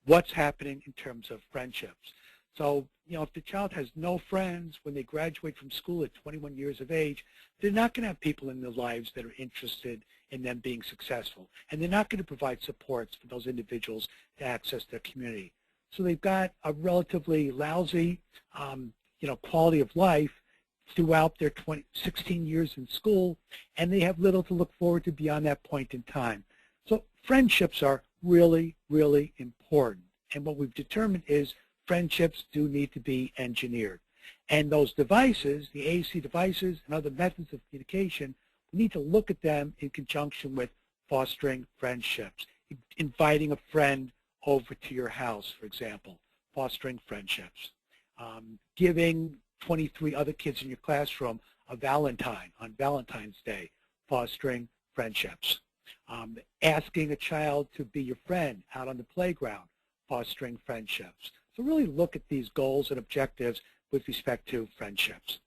what's happening in terms of friendships? So, if the child has no friends when they graduate from school at 21 years of age, they're not going to have people in their lives that are interested in them being successful. And they're not going to provide supports for those individuals to access their community. So they've got a relatively lousy, quality of life throughout their 16 years in school, and they have little to look forward to beyond that point in time. So friendships are really, really important. And what we've determined is friendships do need to be engineered. And those devices, the AAC devices and other methods of communication, we need to look at them in conjunction with fostering friendships, inviting a friend over to your house, for example, fostering friendships, giving 23 other kids in your classroom a Valentine on Valentine's Day, fostering friendships, asking a child to be your friend out on the playground, fostering friendships. So really look at these goals and objectives with respect to friendships.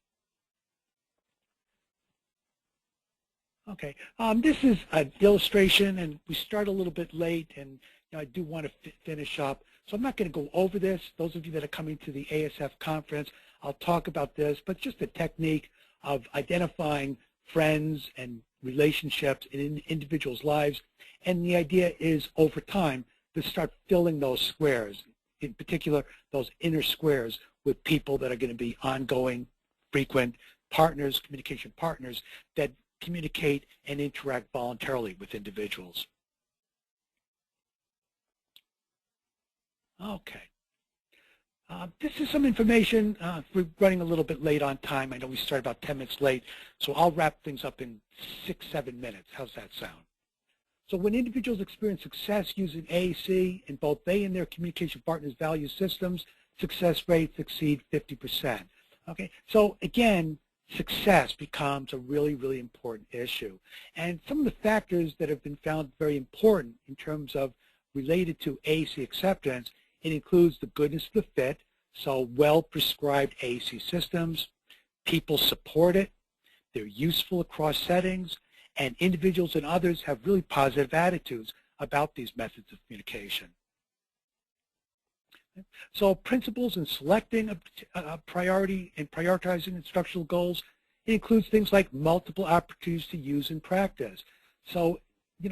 Okay, this is an illustration, and we start a little bit late, and I do want to finish up. So I'm not going to go over this. Those of you that are coming to the ASF conference, I'll talk about this, but just a technique of identifying friends and relationships in individuals' lives. And the idea is over time to start filling those squares, in particular those inner squares with people that are going to be ongoing, frequent partners, communication partners that communicate and interact voluntarily with individuals. Okay. This is some information. We're running a little bit late on time. I know we started about 10 minutes late, so I'll wrap things up in 6-7 minutes. How's that sound? So when individuals experience success using AAC and both they and their communication partners value systems, success rates exceed 50%. Okay, so again, success becomes a really, really important issue. And some of the factors that have been found very important in terms of related to AAC acceptance, it includes the goodness of the fit, so well-prescribed AAC systems, people support it, they're useful across settings, and individuals and others have really positive attitudes about these methods of communication. So principles in selecting a priority and prioritizing instructional goals, it includes things like multiple opportunities to use and practice. So,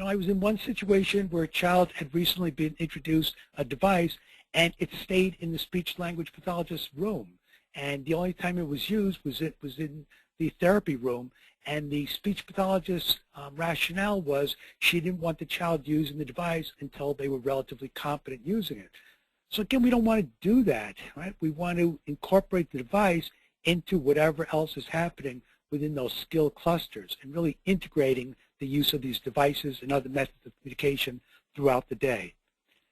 I was in one situation where a child had recently been introduced a device and it stayed in the speech language pathologist's room. And the only time it was used was in the therapy room, and the speech pathologist's rationale was she didn't want the child using the device until they were relatively competent using it. So again, we don't want to do that, right? We want to incorporate the device into whatever else is happening within those skill clusters and really integrating the use of these devices and other methods of communication throughout the day.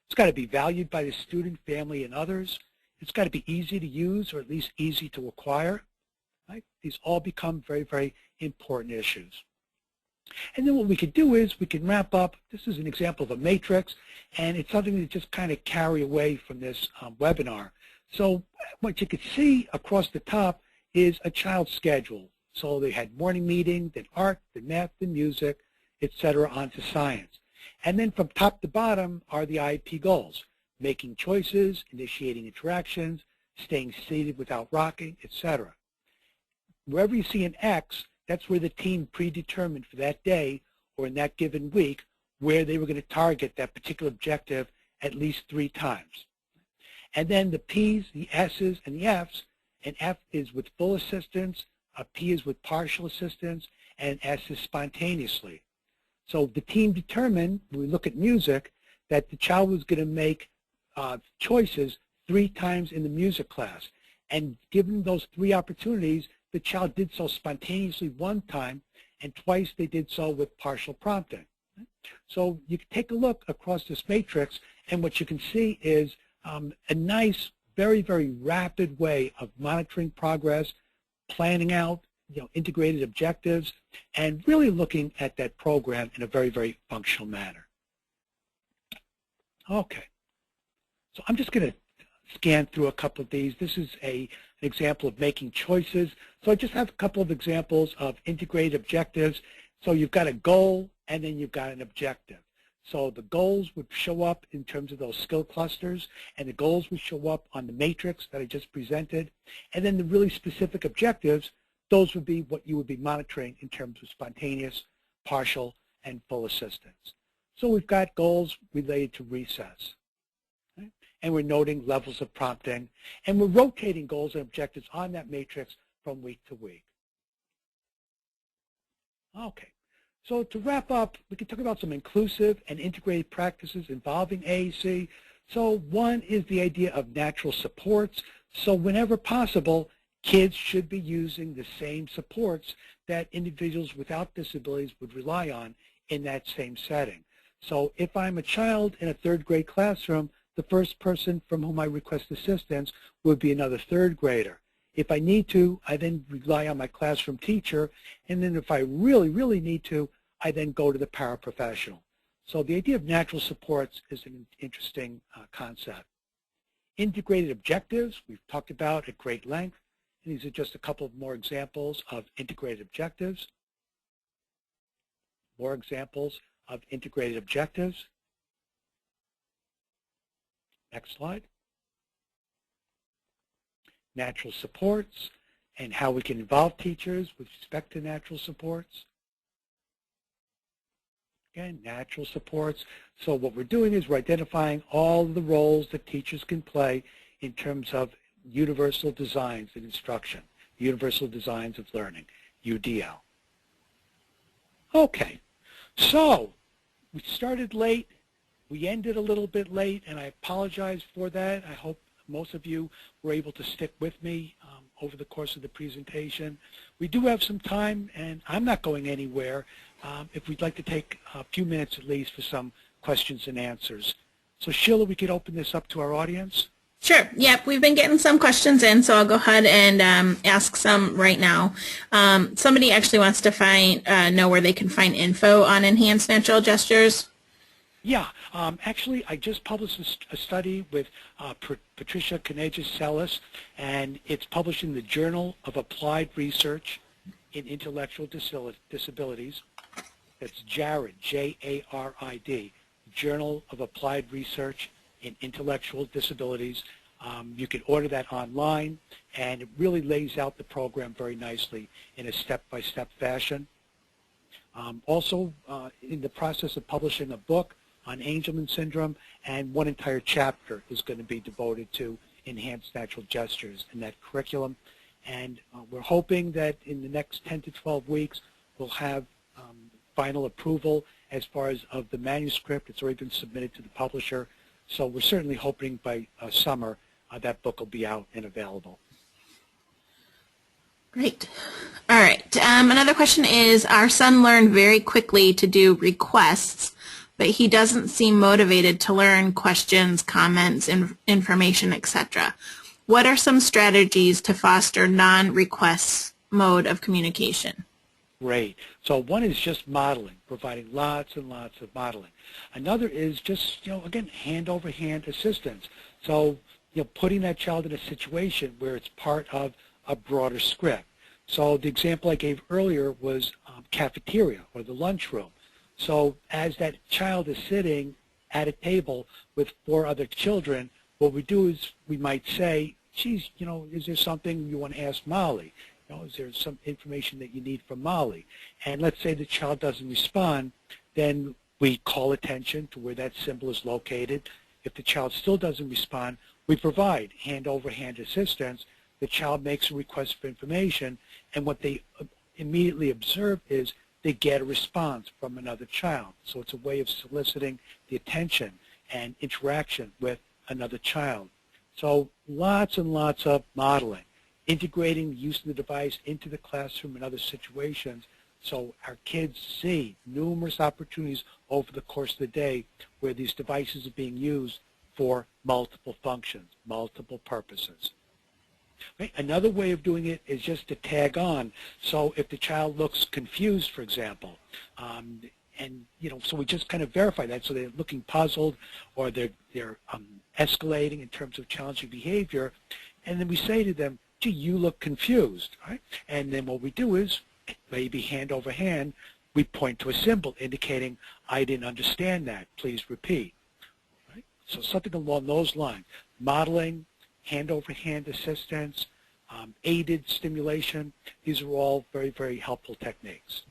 It's got to be valued by the student, family, and others. It's got to be easy to use, or at least easy to acquire. Right? These all become very, very important issues. And then what we could do is we can wrap up. This is an example of a matrix, and it's something to just kind of carry away from this webinar. So what you could see across the top is a child's schedule. So they had morning meeting, then art, then math, then music, etc., onto science. And then from top to bottom are the IEP goals: making choices, initiating interactions, staying seated without rocking, etc. Wherever you see an X, that's where the team predetermined for that day or in that given week where they were going to target that particular objective at least 3 times. And then the P's, the S's, and the F's, and F is with full assistance, a P is with partial assistance, and S is spontaneously. So the team determined, when we look at music, that the child was going to make choices 3 times in the music class. And given those 3 opportunities, the child did so spontaneously 1 time, and twice they did so with partial prompting. So you can take a look across this matrix, and what you can see is a nice, very, very rapid way of monitoring progress, planning out, integrated objectives, and really looking at that program in a very, very functional manner. Okay, so I'm just going to scan through a couple of these. This is an example of making choices. So I just have a couple of examples of integrated objectives. So you've got a goal, and then you've got an objective. So the goals would show up in terms of those skill clusters, and the goals would show up on the matrix that I just presented. And then the really specific objectives, those would be what you would be monitoring in terms of spontaneous, partial, and full assistance. So we've got goals related to recess. Okay? And we're noting levels of prompting, and we're rotating goals and objectives on that matrix from week to week. Okay. So to wrap up, we can talk about some inclusive and integrated practices involving AAC. So one is the idea of natural supports. So whenever possible, kids should be using the same supports that individuals without disabilities would rely on in that same setting. So if I'm a child in a 3rd grade classroom, the first person from whom I request assistance would be another 3rd grader. If I need to, I then rely on my classroom teacher, and then if I really, really need to, I then go to the paraprofessional. So the idea of natural supports is an interesting concept. Integrated objectives, we've talked about at great length. And these are just a couple of more examples of integrated objectives. More examples of integrated objectives. Next slide. Natural supports and how we can involve teachers with respect to natural supports. Again, natural supports. So what we're doing is we're identifying all the roles that teachers can play in terms of universal designs in instruction, universal designs of learning, UDL. Okay, so we started late, we ended a little bit late, and I apologize for that. I hope most of you were able to stick with me over the course of the presentation. We do have some time, and I'm not going anywhere if we'd like to take a few minutes at least for some questions and answers. So Sheila, we could open this up to our audience. Sure. Yep. We've been getting some questions in, so I'll go ahead and ask some right now. Somebody actually wants to know where they can find info on enhanced natural gestures. Yeah. Actually, I just published a study with Patricia Canejas-Celis, and it's published in the Journal of Applied Research in Intellectual Disabilities. That's JARID, J-A-R-I-D, Journal of Applied Research in Intellectual Disabilities. You can order that online, and it really lays out the program very nicely in a step-by-step fashion. Also, in the process of publishing a book on Angelman syndrome, and one entire chapter is going to be devoted to enhanced natural gestures in that curriculum. And we're hoping that in the next 10 to 12 weeks, we'll have final approval as far as of the manuscript. It's already been submitted to the publisher. So we're certainly hoping by summer that book will be out and available. Great. All right. Another question is, our son learned very quickly to do requests, but he doesn't seem motivated to learn questions, comments, information, etc. What are some strategies to foster non-request mode of communication? Great. So one is just modeling, providing lots and lots of modeling. Another is just, again, hand-over-hand assistance. So, putting that child in a situation where it's part of a broader script. So the example I gave earlier was cafeteria or the lunchroom. So as that child is sitting at a table with 4 other children, what we do is we might say, geez, is there something you want to ask Molly? Is there some information that you need from Molly? And let's say the child doesn't respond, then we call attention to where that symbol is located. If the child still doesn't respond, we provide hand-over-hand assistance. The child makes a request for information, and what they immediately observe is they get a response from another child. So it's a way of soliciting the attention and interaction with another child. So lots and lots of modeling, integrating the use of the device into the classroom and other situations, so our kids see numerous opportunities over the course of the day where these devices are being used for multiple functions, multiple purposes. Right? Another way of doing it is just to tag on. So if the child looks confused, for example, so we just kind of verify that. So they're looking puzzled, or they're escalating in terms of challenging behavior, and then we say to them, gee, you look confused, right? And then what we do is, maybe hand over hand, we point to a symbol indicating, I didn't understand that, please repeat. Right? So something along those lines. Modeling, hand over hand assistance, aided stimulation, these are all very, very helpful techniques.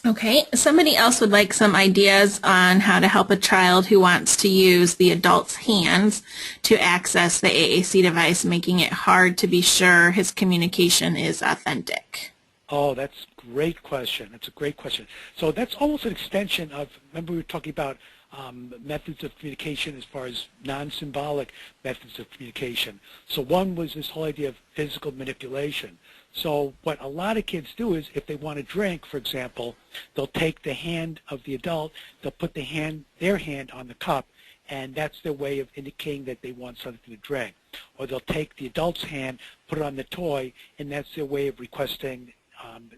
Okay, somebody else would like some ideas on how to help a child who wants to use the adult's hands to access the AAC device, making it hard to be sure his communication is authentic. Oh, that's a great question. That's a great question. So that's almost an extension of, remember we were talking about methods of communication as far as non-symbolic methods of communication. So one was this whole idea of physical manipulation. So what a lot of kids do is if they want to drink, for example, they'll take the hand of the adult, they'll put their hand on the cup, and that's their way of indicating that they want something to drink. Or they'll take the adult's hand, put it on the toy, and that's their way of requesting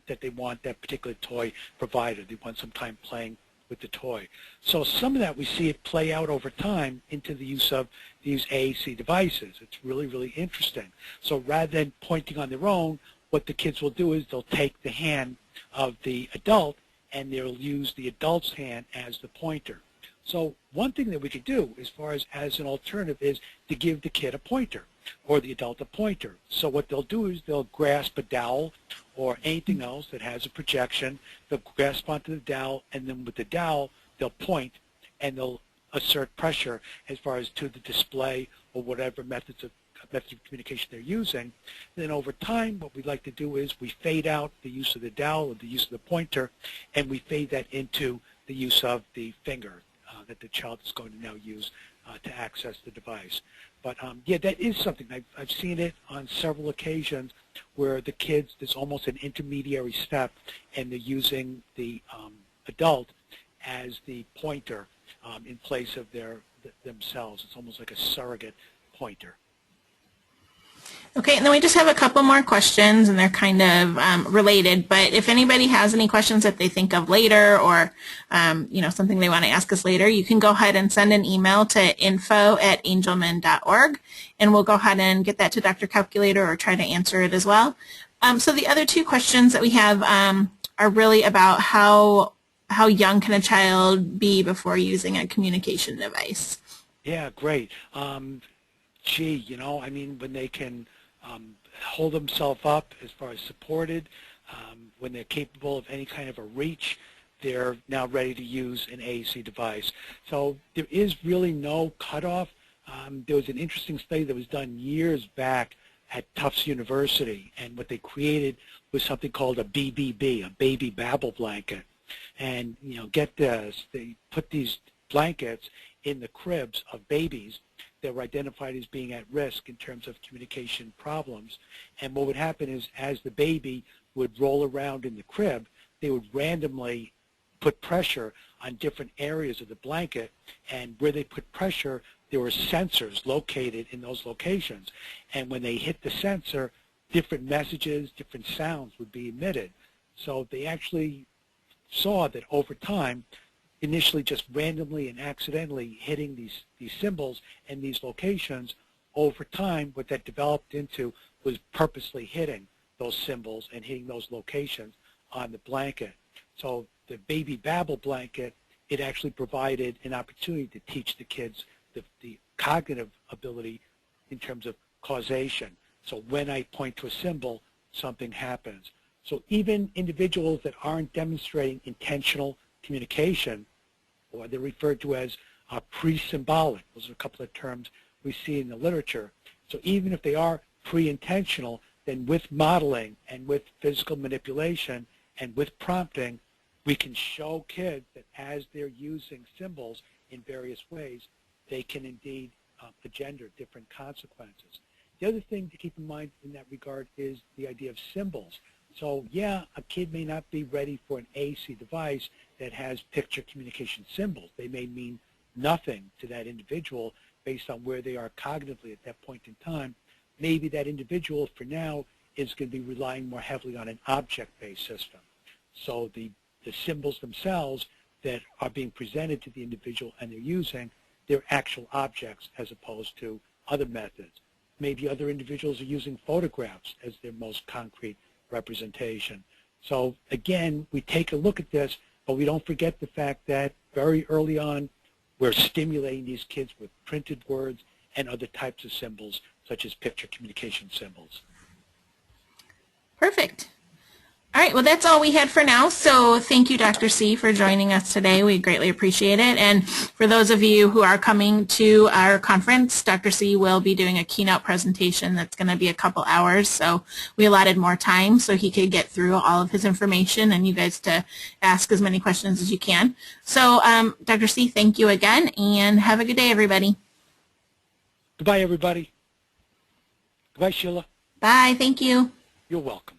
that they want that particular toy provided. They want some time playing with the toy. So some of that we see it play out over time into the use of these AAC devices. It's really, really interesting. So rather than pointing on their own, what the kids will do is they'll take the hand of the adult and they'll use the adult's hand as the pointer. So one thing that we could do as far as an alternative is to give the kid a pointer or the adult a pointer. So what they'll do is they'll grasp a dowel or anything else that has a projection. They'll grasp onto the dowel, and then with the dowel they'll point and they'll assert pressure as far as to the display or whatever method of communication they're using. Then over time, what we'd like to do is we fade out the use of the dowel or the use of the pointer, and we fade that into the use of the finger that the child is going to now use to access the device. But yeah, that is something. I've seen it on several occasions where the kids, there's almost an intermediary step, and they're using the adult as the pointer in place of themselves. It's almost like a surrogate pointer. Okay, and then we just have a couple more questions, and they're kind of related, but if anybody has any questions that they think of later or, something they want to ask us later, you can go ahead and send an email to info@angelman.org, and we'll go ahead and get that to Dr. Calculator or try to answer it as well. So the other two questions that we have are really about how young can a child be before using a communication device? Yeah, great. I mean, when they can hold themselves up as far as supported, when they're capable of any kind of a reach, they're now ready to use an AAC device. So there is really no cutoff. There was an interesting study that was done years back at Tufts University, and what they created was something called a BBB, a baby babble blanket. And, get this, they put these blankets in the cribs of babies that were identified as being at risk in terms of communication problems. And what would happen is as the baby would roll around in the crib, they would randomly put pressure on different areas of the blanket, and where they put pressure, there were sensors located in those locations. And when they hit the sensor, different messages, different sounds would be emitted. So they actually saw that over time, initially just randomly and accidentally hitting these symbols and these locations, over time what that developed into was purposely hitting those symbols and hitting those locations on the blanket. So the baby babble blanket, it actually provided an opportunity to teach the kids the cognitive ability in terms of causation. So when I point to a symbol, something happens. So even individuals that aren't demonstrating intentional communication, or they're referred to as pre-symbolic. Those are a couple of terms we see in the literature. So even if they are pre-intentional, then with modeling and with physical manipulation and with prompting, we can show kids that as they're using symbols in various ways, they can indeed engender different consequences. The other thing to keep in mind in that regard is the idea of symbols. So yeah, a kid may not be ready for an AAC device that has picture communication symbols. They may mean nothing to that individual based on where they are cognitively at that point in time. Maybe that individual for now is going to be relying more heavily on an object-based system. So the symbols themselves that are being presented to the individual and they're using, they're actual objects as opposed to other methods. Maybe other individuals are using photographs as their most concrete representation. So again, we take a look at this, but we don't forget the fact that very early on, we're stimulating these kids with printed words and other types of symbols, such as picture communication symbols. Perfect. All right, well, that's all we had for now. So thank you, Dr. C, for joining us today. We greatly appreciate it. And for those of you who are coming to our conference, Dr. C will be doing a keynote presentation that's going to be a couple hours. So we allotted more time so he could get through all of his information and you guys to ask as many questions as you can. So Dr. C, thank you again, and have a good day, everybody. Goodbye, everybody. Goodbye, Sheila. Bye. Thank you. You're welcome.